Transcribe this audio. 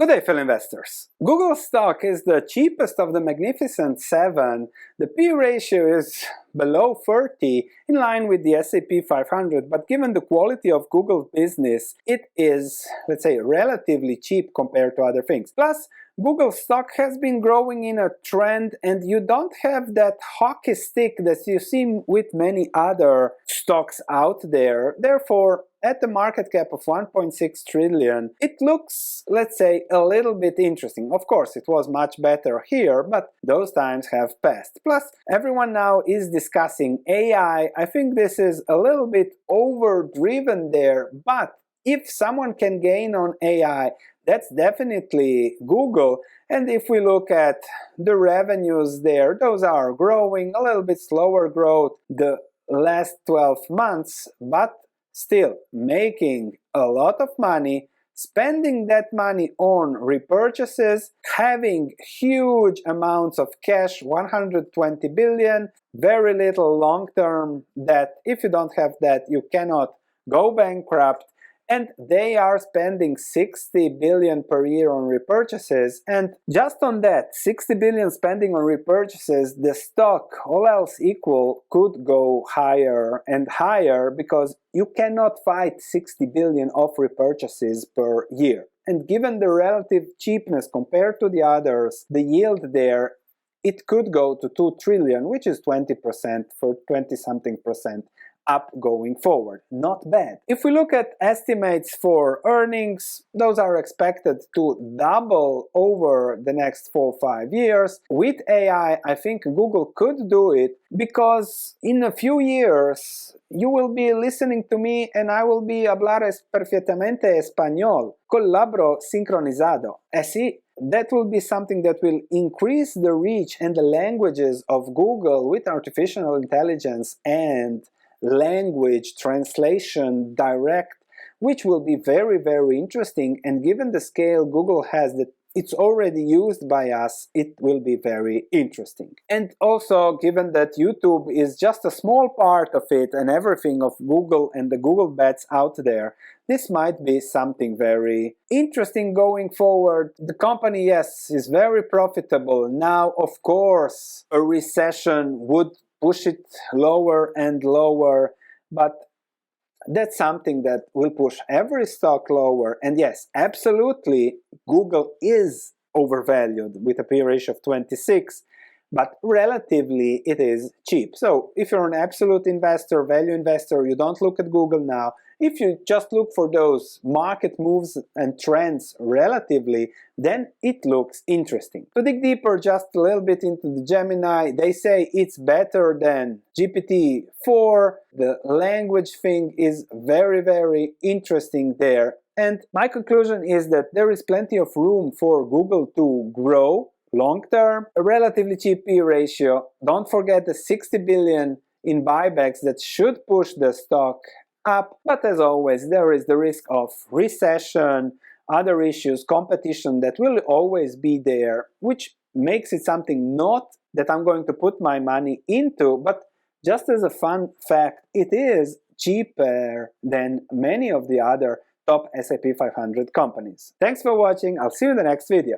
Good day, fellow investors. Google stock is the cheapest of the Magnificent Seven. The P ratio is below 30, in line with the S&P 500, but given the quality of Google's business, it is, let's say, relatively cheap compared to other things. Plus, Google stock has been growing in a trend, and you don't have that hockey stick that you see with many other stocks out there. Therefore, at the market cap of 1.6 trillion, it looks, let's say, a little bit interesting. Of course, it was much better here, but those times have passed. Plus, everyone now is discussing AI. I think this is a little bit overdriven there, but if someone can gain on AI, that's definitely Google. And if we look at the revenues there, those are growing, a little bit slower growth the last 12 months, but still making a lot of money, spending that money on repurchases, having huge amounts of cash, 120 billion, very little long-term debt. If you don't have that, you cannot go bankrupt. And they are spending 60 billion per year on repurchases, and just on that 60 billion spending on repurchases, the stock, all else equal, could go higher and higher because you cannot fight 60 billion of repurchases per year. And given the relative cheapness compared to the others, the yield there, it could go to 2 trillion, which is 20% for 20-something percent up going forward. Not bad. If we look at estimates for earnings, those are expected to double over the next 4 or 5 years. With AI, I think Google could do it because in a few years you will be listening to me and I will be hablar perfectamente español, col labro sincronizado. Así, that will be something that will increase the reach and the languages of Google with artificial intelligence and language translation direct, which will be very, very interesting. And given the scale Google has that it's already used by us, it will be very interesting. And also, given that YouTube is just a small part of it and everything of Google and the Google bets out there, this might be something very interesting going forward. The company, yes, is very profitable. Now, of course, a recession would push it lower and lower, but that's something that will push every stock lower. And yes, absolutely, Google is overvalued with a P ratio of 26, but relatively it is cheap. So if you're an absolute investor, value investor, you don't look at Google now. If you just look for those market moves and trends relatively, then it looks interesting. To dig deeper just a little bit into the Gemini, they say it's better than GPT-4. The language thing is very, very interesting there. And my conclusion is that there is plenty of room for Google to grow long-term. A relatively cheap P ratio. Don't forget the 60 billion in buybacks that should push the stock up, but as always, there is the risk of recession, other issues, competition that will always be there, which makes it something not that I'm going to put my money into, but just as a fun fact, it is cheaper than many of the other top S&P 500 companies. Thanks for watching. I'll see you in the next video.